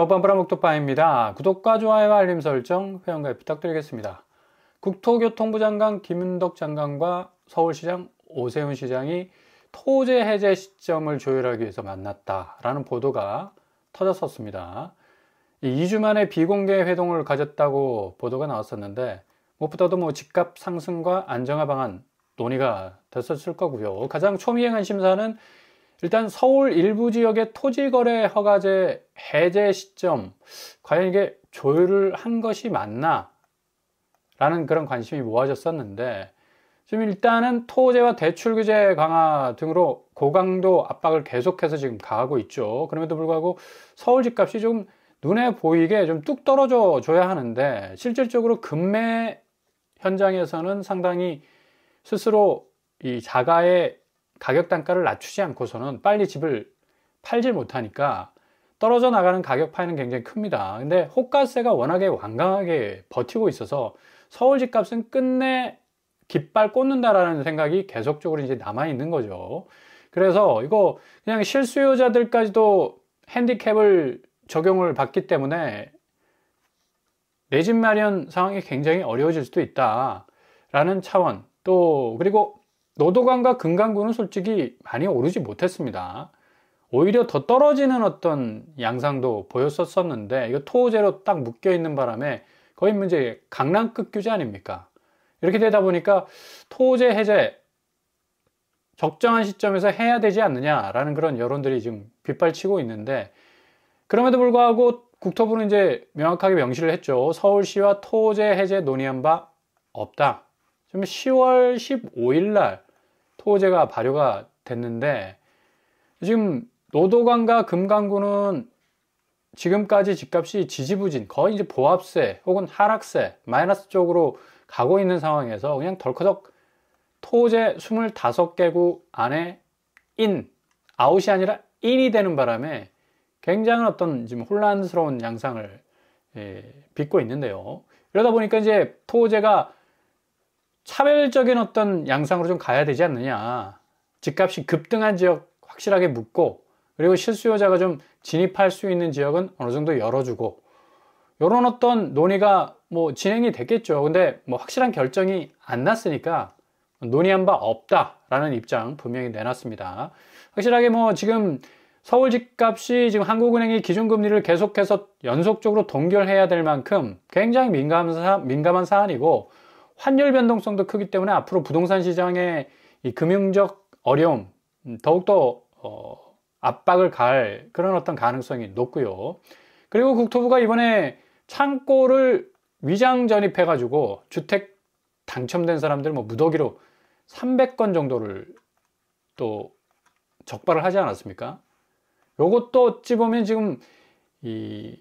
뻔뻔한 목토파입니다. 구독과 좋아요와 알림 설정, 회원가입 부탁드리겠습니다. 국토교통부 장관 김윤덕 장관과 서울시장 오세훈 시장이 토제 해제 시점을 조율하기 위해서 만났다라는 보도가 터졌었습니다. 2주 만에 비공개 회동을 가졌다고 보도가 나왔었는데 무엇보다도 집값 상승과 안정화 방안 논의가 됐었을 거고요. 가장 초미의 관심사는 일단 서울 일부 지역의 토지거래 허가제 해제 시점, 과연 이게 조율을 한 것이 맞나? 라는 그런 관심이 모아졌었는데, 지금 일단은 토제와 대출 규제 강화 등으로 고강도 압박을 계속해서 지금 가하고 있죠. 그럼에도 불구하고 서울 집값이 좀 눈에 보이게 좀 뚝 떨어져 줘야 하는데, 실질적으로 급매 현장에서는 상당히 스스로 이 자가의 가격 단가를 낮추지 않고서는 빨리 집을 팔질 못하니까 떨어져 나가는 가격 파이는 굉장히 큽니다. 근데 호가세가 워낙에 완강하게 버티고 있어서 서울 집값은 끝내 깃발 꽂는다라는 생각이 계속적으로 이제 남아 있는 거죠. 그래서 이거 그냥 실수요자들까지도 핸디캡을 적용을 받기 때문에 내 집 마련 상황이 굉장히 어려워질 수도 있다라는 차원, 또 그리고 노도강과 금강구는 솔직히 많이 오르지 못했습니다. 오히려 더 떨어지는 어떤 양상도 보였었는데 이거 토제로 딱 묶여 있는 바람에 거의 문제 강남급 규제 아닙니까? 이렇게 되다 보니까 토제 해제 적정한 시점에서 해야 되지 않느냐라는 그런 여론들이 지금 빗발치고 있는데, 그럼에도 불구하고 국토부는 이제 명확하게 명시를 했죠. 서울시와 토제 해제 논의한 바 없다. 지금 10월 15일 날 토제가 발효가 됐는데, 지금 노도강과 금강구는 지금까지 집값이 지지부진, 거의 이제 보합세 혹은 하락세, 마이너스 쪽으로 가고 있는 상황에서 그냥 덜커덕 토제 25개구 안에 아웃이 아니라 인이 되는 바람에 굉장한 어떤 지금 혼란스러운 양상을 빚고 있는데요. 이러다 보니까 이제 토제가 차별적인 어떤 양상으로 좀 가야 되지 않느냐. 집값이 급등한 지역 확실하게 묶고, 그리고 실수요자가 좀 진입할 수 있는 지역은 어느 정도 열어주고, 이런 어떤 논의가 진행이 됐겠죠. 근데 확실한 결정이 안 났으니까 논의한 바 없다라는 입장 분명히 내놨습니다. 확실하게 지금 서울 집값이 지금 한국은행이 기준금리를 계속해서 연속적으로 동결해야 될 만큼 굉장히 민감한 사안이고, 환율 변동성도 크기 때문에 앞으로 부동산 시장의 이 금융적 어려움, 더욱더 압박을 가할 그런 어떤 가능성이 높고요. 그리고 국토부가 이번에 창고를 위장 전입해가지고 주택 당첨된 사람들 무더기로 300건 정도를 또 적발을 하지 않았습니까? 요것도 어찌 보면 지금 이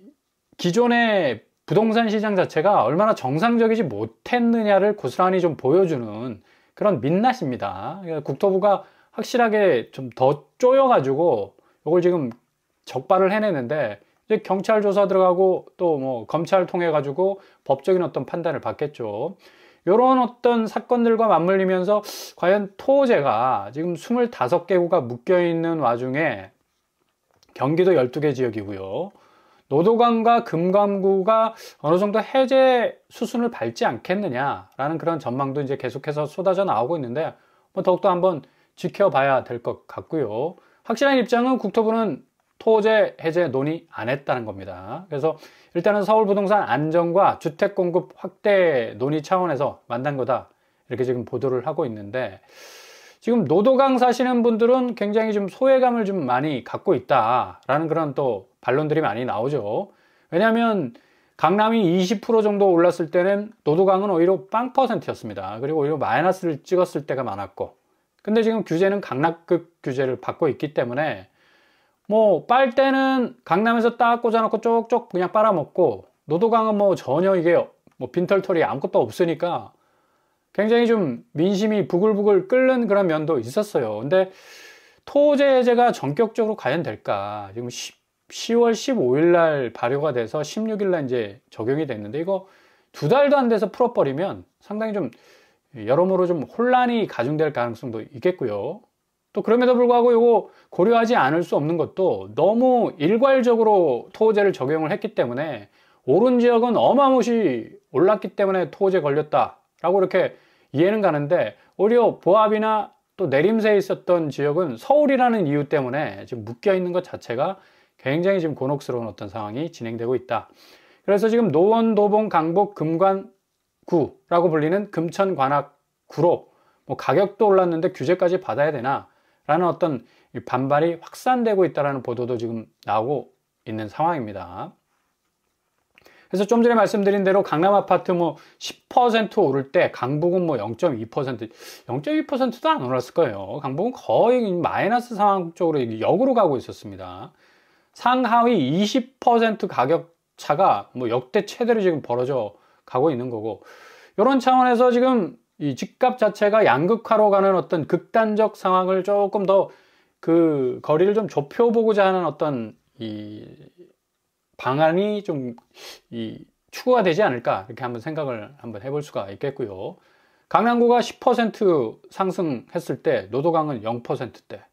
기존의 부동산 시장 자체가 얼마나 정상적이지 못했느냐를 고스란히 좀 보여주는 그런 민낯입니다. 국토부가 확실하게 좀 더 쪼여가지고 이걸 지금 적발을 해내는데, 이제 경찰 조사 들어가고 또 검찰 통해 가지고 법적인 어떤 판단을 받겠죠. 이런 어떤 사건들과 맞물리면서 과연 토제가 지금 25개구가 묶여 있는 와중에 경기도 12개 지역이고요. 노도강과 금강구가 어느 정도 해제 수순을 밟지 않겠느냐라는 그런 전망도 이제 계속해서 쏟아져 나오고 있는데, 더욱더 한번 지켜봐야 될 것 같고요. 확실한 입장은 국토부는 토제 해제 논의 안 했다는 겁니다. 그래서 일단은 서울 부동산 안정과 주택 공급 확대 논의 차원에서 만난 거다, 이렇게 지금 보도를 하고 있는데, 지금 노도강 사시는 분들은 굉장히 좀 소외감을 좀 많이 갖고 있다라는 그런 또 반론들이 많이 나오죠. 왜냐하면 강남이 20% 정도 올랐을 때는 노도강은 오히려 0%였습니다. 그리고 오히려 마이너스를 찍었을 때가 많았고, 근데 지금 규제는 강남급 규제를 받고 있기 때문에 빨대는 강남에서 딱 꽂아놓고 쪽쪽 그냥 빨아먹고, 노도강은 전혀 이게 빈털털이 아무것도 없으니까 굉장히 좀 민심이 부글부글 끓는 그런 면도 있었어요. 근데 토제 해제가 전격적으로 과연 될까? 지금 10월 15일 날 발효가 돼서 16일 날 이제 적용이 됐는데, 이거 2달도 안 돼서 풀어버리면 상당히 좀 여러모로 좀 혼란이 가중될 가능성도 있겠고요. 또 그럼에도 불구하고 이거 고려하지 않을 수 없는 것도 너무 일괄적으로 토호제를 적용을 했기 때문에 오른 지역은 어마무시 올랐기 때문에 토호제 걸렸다라고 이렇게 이해는 가는데, 오히려 보합이나 또 내림세에 있었던 지역은 서울이라는 이유 때문에 지금 묶여 있는 것 자체가 굉장히 지금 곤혹스러운 어떤 상황이 진행되고 있다. 그래서 지금 노원, 도봉, 강북, 금관구라고 불리는 금천, 관악구로 뭐 가격도 올랐는데 규제까지 받아야 되나? 라는 어떤 반발이 확산되고 있다는 보도도 지금 나오고 있는 상황입니다. 그래서 좀 전에 말씀드린 대로 강남 아파트 뭐 10% 오를 때 강북은 뭐 0.2%, 0.2%도 안 올랐을 거예요. 강북은 거의 마이너스 상황 쪽으로 역으로 가고 있었습니다. 상하위 20% 가격 차가 뭐 역대 최대로 지금 벌어져 가고 있는 거고, 이런 차원에서 지금 이 집값 자체가 양극화로 가는 어떤 극단적 상황을 조금 더 그 거리를 좀 좁혀보고자 하는 어떤 이 방안이 좀 추구가 되지 않을까, 이렇게 한번 생각을 한번 해볼 수가 있겠고요. 강남구가 10% 상승했을 때 노도강은 0%대.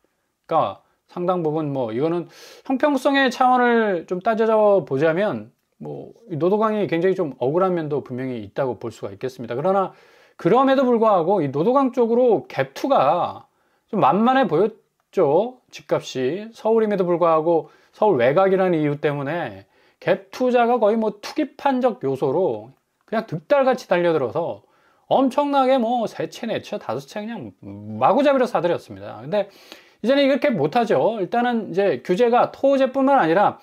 그러니까 상당 부분 뭐 이거는 형평성의 차원을 좀 따져 보자면 뭐 노도강이 굉장히 좀 억울한 면도 분명히 있다고 볼 수가 있겠습니다. 그러나 그럼에도 불구하고 이 노도강 쪽으로 갭2가 좀 만만해 보였죠. 집값이 서울임에도 불구하고 서울 외곽이라는 이유 때문에 갭 투자가 거의 뭐 투기판적 요소로 그냥 득달같이 달려들어서 엄청나게 뭐 세 채, 네 채, 다섯 채 그냥 마구잡이로 사들였습니다. 근데 이제는 이렇게 못하죠. 일단은 이제 규제가 토호제뿐만 아니라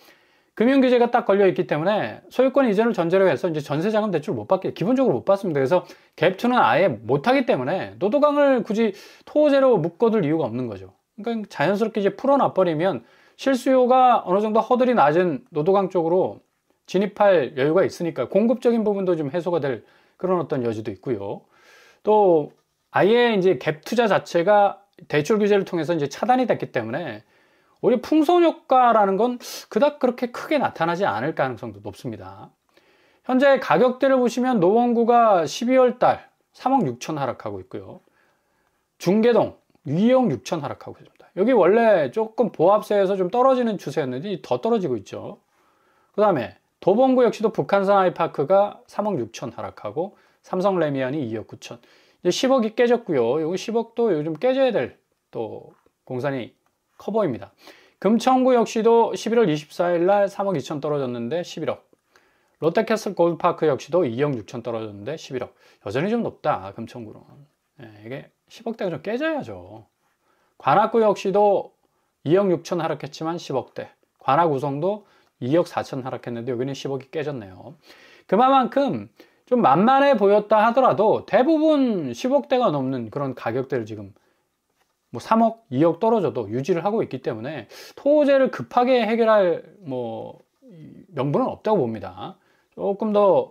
금융규제가 딱 걸려 있기 때문에 소유권 이전을 전제로 해서 이제 전세자금 대출 못 받게, 기본적으로 못 받습니다. 그래서 갭2는 아예 못하기 때문에 노도강을 굳이 토호제로 묶어둘 이유가 없는 거죠. 그러니까 자연스럽게 이제 풀어놔버리면 실수요가 어느 정도 허들이 낮은 노도강 쪽으로 진입할 여유가 있으니까 공급적인 부분도 좀 해소가 될 그런 어떤 여지도 있고요. 또 아예 이제 갭 투자 자체가 대출 규제를 통해서 이제 차단이 됐기 때문에 오히려 풍선 효과라는 건 그닥 그렇게 크게 나타나지 않을 가능성도 높습니다. 현재 가격대를 보시면 노원구가 12월 달 3억 6천 하락하고 있고요. 중계동 2억 6천 하락하고 있습니다. 여기 원래 조금 보합세에서 좀 떨어지는 추세였는데 더 떨어지고 있죠. 그 다음에 도봉구 역시도 북한산 아이파크가 3억 6천 하락하고 삼성 레미안이 2억 9천. 이제 10억이 깨졌고요. 요거 10억도 요즘 깨져야 될 또 공산이 커 보입니다. 금천구 역시도 11월 24일 날 3억 2천 떨어졌는데 11억. 롯데캐슬 골드파크 역시도 2억 6천 떨어졌는데 11억. 여전히 좀 높다, 금천구는. 이게 10억대가 좀 깨져야죠. 관악구 역시도 2억 6천 하락했지만 10억대. 관악우성도 2억 4천 하락했는데 여기는 10억이 깨졌네요. 그만큼 좀 만만해 보였다 하더라도 대부분 10억대가 넘는 그런 가격대를 지금 뭐 3억, 2억 떨어져도 유지를 하고 있기 때문에 토호제를 급하게 해결할 뭐 명분은 없다고 봅니다. 조금 더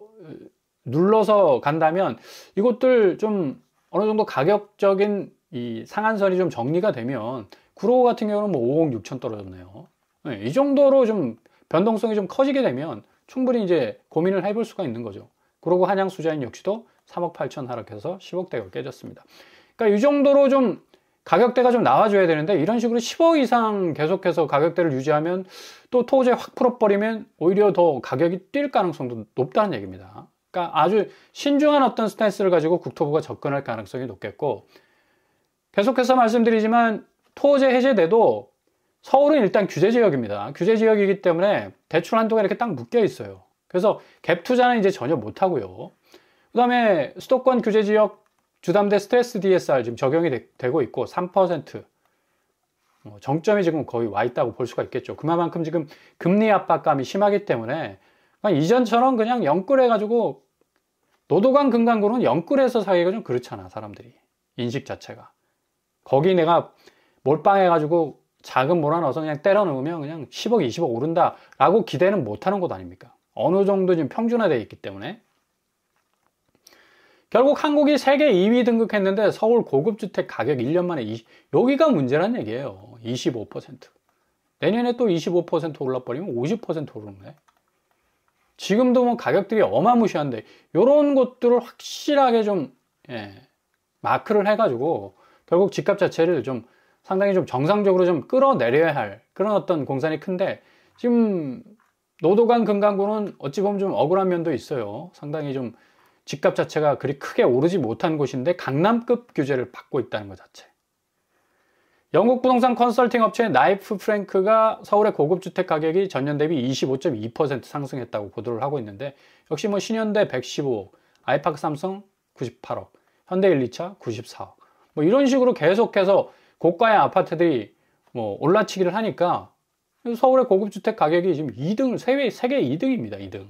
눌러서 간다면 이것들 좀 어느 정도 가격적인 이 상한선이 좀 정리가 되면 구로구 같은 경우는 뭐 5억 6천 떨어졌네요. 이 정도로 좀 변동성이 좀 커지게 되면 충분히 이제 고민을 해볼 수가 있는 거죠. 구로구 한양수자인 역시도 3억 8천 하락해서 10억대가 깨졌습니다. 그러니까 이 정도로 좀 가격대가 좀 나와줘야 되는데 이런 식으로 10억 이상 계속해서 가격대를 유지하면 또 토호제 확 풀어버리면 오히려 더 가격이 뛸 가능성도 높다는 얘기입니다. 그러니까 아주 신중한 어떤 스탠스를 가지고 국토부가 접근할 가능성이 높겠고, 계속해서 말씀드리지만 토호제 해제돼도 서울은 일단 규제지역입니다. 규제지역이기 때문에 대출 한도가 이렇게 딱 묶여 있어요. 그래서 갭 투자는 이제 전혀 못 하고요. 그 다음에 수도권 규제지역 주담대 스트레스 DSR 지금 적용이 되고 있고 3% 정점이 지금 거의 와 있다고 볼 수가 있겠죠. 그만큼 지금 금리 압박감이 심하기 때문에 이전처럼 그냥 영끌 해가지고 노도강 금강구는 영끌해서 사기가 좀 그렇잖아, 사람들이. 인식 자체가. 거기 내가 몰빵해가지고 자금 몰아넣어서 그냥 때려 넣으면 그냥 10억, 20억 오른다라고 기대는 못하는 곳 아닙니까? 어느 정도 지금 평준화되어 있기 때문에. 결국 한국이 세계 2위 등극했는데 서울 고급주택 가격 1년 만에 여기가 문제란 얘기예요. 25%. 내년에 또 25% 올라버리면 50% 오르네. 지금도 뭐 가격들이 어마무시한데 이런 것들을 확실하게 좀 마크를 해가지고 결국 집값 자체를 좀 상당히 좀 정상적으로 좀 끌어내려야 할 그런 어떤 공산이 큰데, 지금 노도강 금강구는 어찌 보면 좀 억울한 면도 있어요. 상당히 좀 집값 자체가 그리 크게 오르지 못한 곳인데 강남급 규제를 받고 있다는 것 자체. 영국 부동산 컨설팅 업체 나이프 프랭크가 서울의 고급 주택 가격이 전년 대비 25.2% 상승했다고 보도를 하고 있는데, 역시 뭐 신현대 115억, 아이파크 삼성 98억, 현대 1, 2차 94억, 뭐 이런 식으로 계속해서 고가의 아파트들이 뭐 올라치기를 하니까 서울의 고급 주택 가격이 지금 2등, 세계 2등입니다. 2등.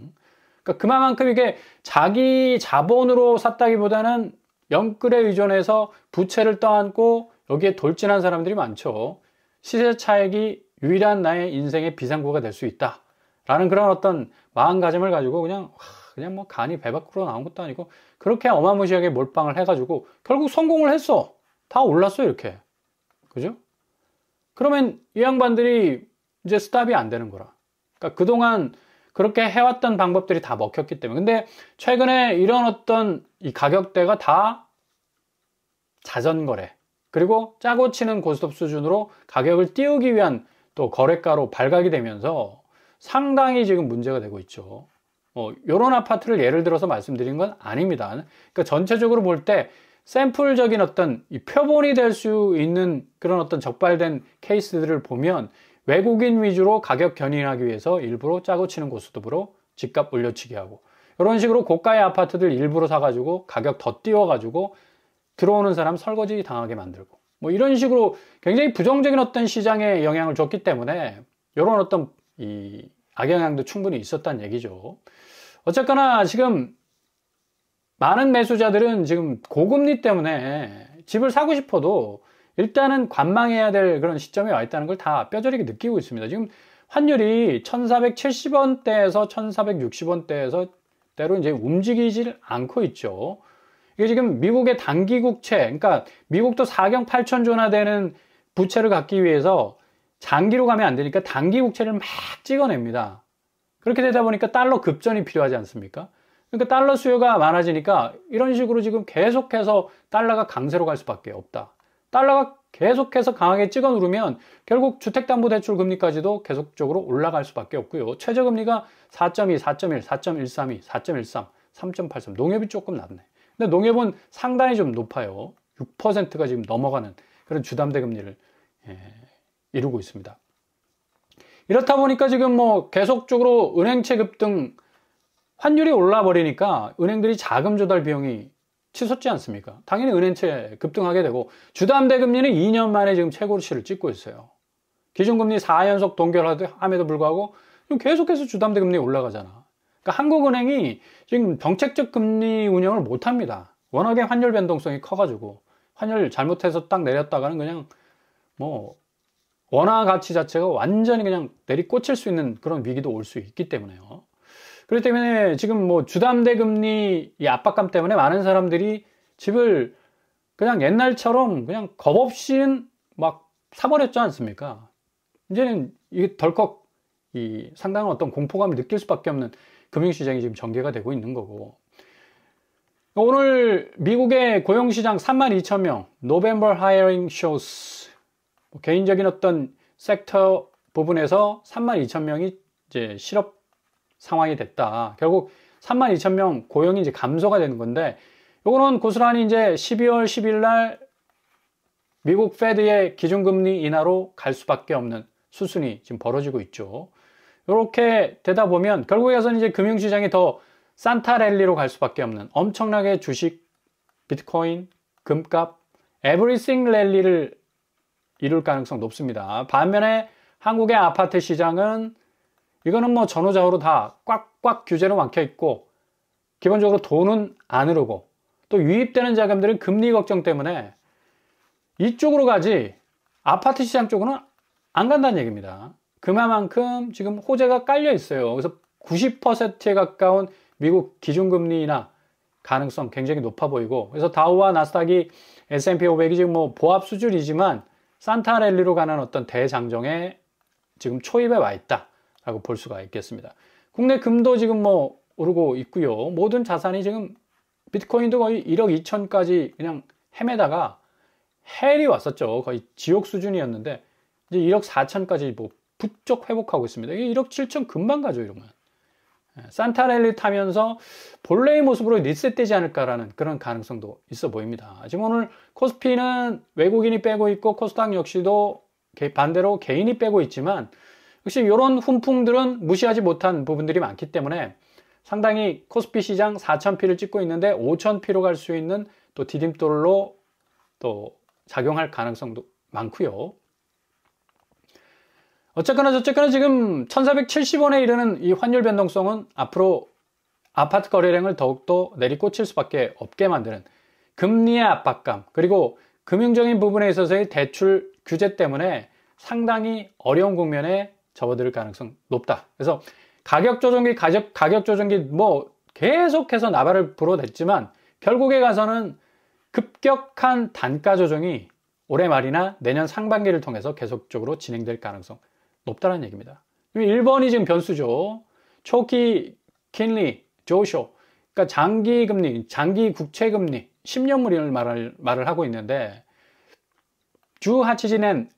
그러니까 그만큼 이게 자기 자본으로 샀다기보다는 영끌에 의존해서 부채를 떠안고 여기에 돌진한 사람들이 많죠. 시세 차익이 유일한 나의 인생의 비상구가 될 수 있다 라는 그런 어떤 마음가짐을 가지고 그냥 뭐 간이 배 밖으로 나온 것도 아니고 그렇게 어마무시하게 몰빵을 해가지고 결국 성공을 했어. 다 올랐어 이렇게. 그죠? 그러면 이 양반들이 이제 스탑이 안 되는 거라. 그러니까 그동안 그렇게 해왔던 방법들이 다 먹혔기 때문에. 근데 최근에 이런 어떤 이 가격대가 다 자전거래, 그리고 짜고 치는 고스톱 수준으로 가격을 띄우기 위한 또 거래가로 발각이 되면서 상당히 지금 문제가 되고 있죠. 이런 아파트를 예를 들어서 말씀드린 건 아닙니다. 그러니까 전체적으로 볼 때 샘플적인 어떤 이 표본이 될 수 있는 그런 어떤 적발된 케이스들을 보면 외국인 위주로 가격 견인하기 위해서 일부러 짜고 치는 고스톱으로 집값 올려치기 하고, 이런 식으로 고가의 아파트들 일부러 사가지고 가격 더 띄워가지고 들어오는 사람 설거지 당하게 만들고, 뭐 이런 식으로 굉장히 부정적인 어떤 시장에 영향을 줬기 때문에 이런 어떤 이 악영향도 충분히 있었다는 얘기죠. 어쨌거나 지금 많은 매수자들은 지금 고금리 때문에 집을 사고 싶어도 일단은 관망해야 될 그런 시점에 와 있다는 걸 다 뼈저리게 느끼고 있습니다. 지금 환율이 1470원대에서 1460원대에서 때로 이제 움직이질 않고 있죠. 이게 지금 미국의 단기 국채, 그러니까 미국도 4경 8천조나 되는 부채를 갖기 위해서 장기로 가면 안 되니까 단기 국채를 막 찍어냅니다. 그렇게 되다 보니까 달러 급전이 필요하지 않습니까? 그러니까 달러 수요가 많아지니까 이런 식으로 지금 계속해서 달러가 강세로 갈 수밖에 없다. 달러가 계속해서 강하게 찍어 누르면 결국 주택담보대출 금리까지도 계속적으로 올라갈 수밖에 없고요. 최저금리가 4.2, 4.1, 4.132, 4.13, 3.83. 농협이 조금 낮네. 근데 농협은 상당히 좀 높아요. 6%가 지금 넘어가는 그런 주담대 금리를 이루고 있습니다. 이렇다 보니까 지금 뭐 계속적으로 은행채 급등, 환율이 올라 버리니까 은행들이 자금 조달 비용이 치솟지 않습니까? 당연히 은행채 급등하게 되고, 주담대 금리는 2년 만에 지금 최고치를 찍고 있어요. 기준금리 4연속 동결함에도 불구하고 계속해서 주담대 금리 올라가잖아. 그러니까 한국은행이 지금 정책적 금리 운영을 못합니다. 워낙에 환율 변동성이 커가지고 환율 잘못해서 딱 내렸다가는 그냥 뭐 원화 가치 자체가 완전히 그냥 내리꽂힐 수 있는 그런 위기도 올 수 있기 때문에요. 그렇기 때문에 지금 뭐 주담대 금리 이 압박감 때문에 많은 사람들이 집을 그냥 옛날처럼 그냥 겁 없이는 막 사버렸지 않습니까? 이제는 이게 덜컥 이 상당한 어떤 공포감을 느낄 수밖에 없는 금융시장이 지금 전개가 되고 있는 거고. 오늘 미국의 고용시장 32,000명, November Hiring Shows, 개인적인 어떤 섹터 부분에서 32,000명이 이제 실업 상황이 됐다. 결국 32,000명 고용이 이제 감소가 되는 건데, 요거는 고스란히 이제 12월 10일 날 미국 페드의 기준금리 인하로 갈 수밖에 없는 수순이 지금 벌어지고 있죠. 이렇게 되다 보면 결국에서는 이제 금융시장이 더 산타 랠리로 갈 수밖에 없는, 엄청나게 주식, 비트코인, 금값, 에브리싱 랠리를 이룰 가능성 높습니다. 반면에 한국의 아파트 시장은 이거는 뭐 전후좌우로 다 꽉꽉 규제로 막혀 있고, 기본적으로 돈은 안 흐르고, 또 유입되는 자금들은 금리 걱정 때문에 이쪽으로 가지 아파트 시장 쪽으로는 안 간다는 얘기입니다. 그만큼 지금 호재가 깔려 있어요. 그래서 90%에 가까운 미국 기준금리 인하 가능성 굉장히 높아 보이고, 그래서 다우와 나스닥이 S&P 500이 지금 뭐 보합 수준이지만 산타 랠리로 가는 어떤 대장정에 지금 초입에 와 있다라고 볼 수가 있겠습니다. 국내 금도 지금 뭐 오르고 있고요. 모든 자산이 지금 비트코인도 거의 1억 2천까지 그냥 헤매다가 헬이 왔었죠. 거의 지옥 수준이었는데 이제 1억 4천까지 뭐 부쩍 회복하고 있습니다. 이게 1억 7천 금방 가죠, 이러면. 산타랠리 타면서 본래의 모습으로 리셋되지 않을까라는 그런 가능성도 있어 보입니다. 지금 오늘 코스피는 외국인이 빼고 있고 코스닥 역시도 반대로 개인이 빼고 있지만 역시 이런 훈풍들은 무시하지 못한 부분들이 많기 때문에 상당히 코스피 시장 4,000피를 찍고 있는데 5,000피로 갈 수 있는 또 디딤돌로 또 작용할 가능성도 많고요. 어쨌거나 저쨌거나 지금 1,470원에 이르는 이 환율 변동성은 앞으로 아파트 거래량을 더욱더 내리꽂힐 수밖에 없게 만드는 금리의 압박감, 그리고 금융적인 부분에 있어서의 대출 규제 때문에 상당히 어려운 국면에 접어들 가능성 높다. 그래서 가격 조정기 뭐 계속해서 나발을 불어댔지만 결국에 가서는 급격한 단가 조정이 올해 말이나 내년 상반기를 통해서 계속적으로 진행될 가능성 높다는 얘기입니다. 1번이 지금 변수죠. 초기 킨리, 조쇼, 그러니까 장기 금리, 장기 국채 금리, 10년물을 말을 하고 있는데 주 하치 지낸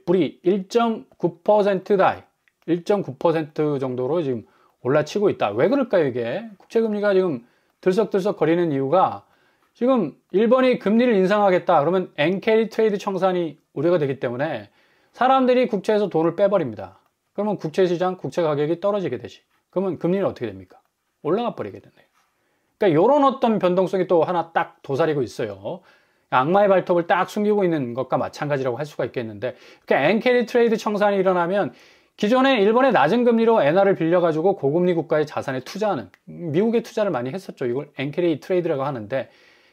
불이 1.9% 달, 1.9% 정도로 지금 올라치고 있다. 왜 그럴까요, 이게? 국채 금리가 지금 들썩들썩 거리는 이유가 지금 일본이 금리를 인상하겠다. 그러면 엔캐리 트레이드 청산이 우려가 되기 때문에 사람들이 국채에서 돈을 빼버립니다. 그러면 국채 시장, 국채 가격이 떨어지게 되지. 그러면 금리는 어떻게 됩니까? 올라가 버리게 되네요. 그러니까 이런 어떤 변동성이 또 하나 딱 도사리고 있어요. 악마의 발톱을 딱 숨기고 있는 것과 마찬가지라고 할 수가 있겠는데, 그러니까 엔캐리 트레이드 청산이 일어나면 기존에 일본의 낮은 금리로 엔화를 빌려가지고 고금리 국가의 자산에 투자하는, 미국에 투자를 많이 했었죠. 이걸 엔캐리 트레이드라고 하는데,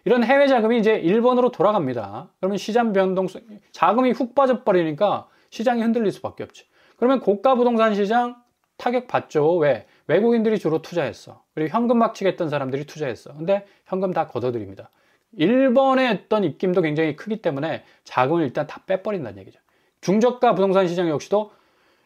이런 해외 자금이 이제 일본으로 돌아갑니다. 그러면 시장 변동성, 자금이 훅 빠져버리니까 시장이 흔들릴 수밖에 없죠. 그러면 고가 부동산 시장 타격 받죠. 왜? 외국인들이 주로 투자했어. 그리고 현금 박치겠던 사람들이 투자했어. 근데 현금 다 걷어들입니다. 일본의 어떤 입김도 굉장히 크기 때문에 자금을 일단 다 빼버린다는 얘기죠. 중저가 부동산 시장 역시도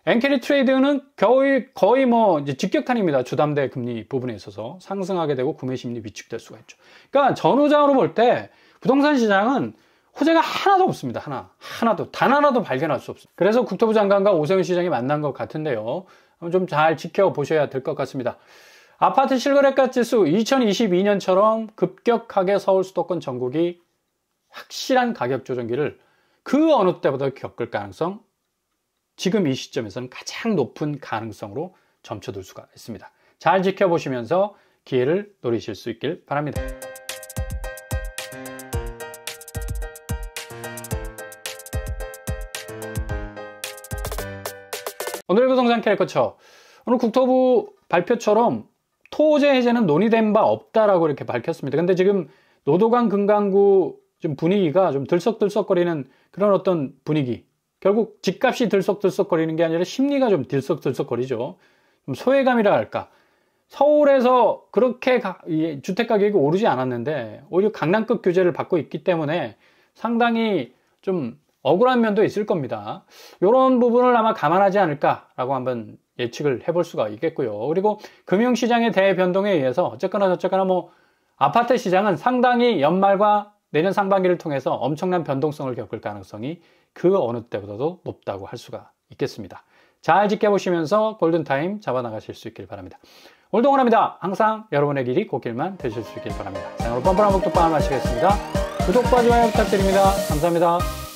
엔캐리 트레이드는 거의 뭐 이제 직격탄입니다. 주담대 금리 부분에 있어서 상승하게 되고 구매 심리 위축될 수가 있죠. 그러니까 전후장으로 볼 때 부동산 시장은 호재가 하나도 없습니다. 단 하나도 발견할 수 없습니다. 그래서 국토부 장관과 오세훈 시장이 만난 것 같은데요. 좀 잘 지켜보셔야 될 것 같습니다. 아파트 실거래가 지수 2022년처럼 급격하게 서울 수도권 전국이 확실한 가격 조정기를 그 어느 때보다 겪을 가능성, 지금 이 시점에서는 가장 높은 가능성으로 점쳐둘 수가 있습니다. 잘 지켜보시면서 기회를 노리실 수 있길 바랍니다. 오늘 부동산 캐릭터처, 오늘 국토부 발표처럼 토제 해제는 논의된 바 없다라고 이렇게 밝혔습니다. 근데 지금 노도강 금강구 좀 분위기가 좀 들썩들썩거리는 그런 어떤 분위기. 결국 집값이 들썩들썩거리는 게 아니라 심리가 좀 들썩들썩거리죠. 좀 소외감이라 할까. 서울에서 그렇게 주택 가격이 오르지 않았는데 오히려 강남급 규제를 받고 있기 때문에 상당히 좀 억울한 면도 있을 겁니다. 이런 부분을 아마 감안하지 않을까라고 한번 예측을 해볼 수가 있겠고요. 그리고 금융시장의 대변동에 의해서 어쨌거나 저쨌거나 뭐 아파트 시장은 상당히 연말과 내년 상반기를 통해서 엄청난 변동성을 겪을 가능성이 그 어느 때보다도 높다고 할 수가 있겠습니다. 잘 지켜보시면서 골든타임 잡아나가실 수 있길 바랍니다. 오늘도 응원합니다. 항상 여러분의 길이 꽃길만 되실 수 있길 바랍니다. 자, 오늘 뻔뻔한 복덕방 마치겠습니다. 구독과 좋아요 부탁드립니다. 감사합니다.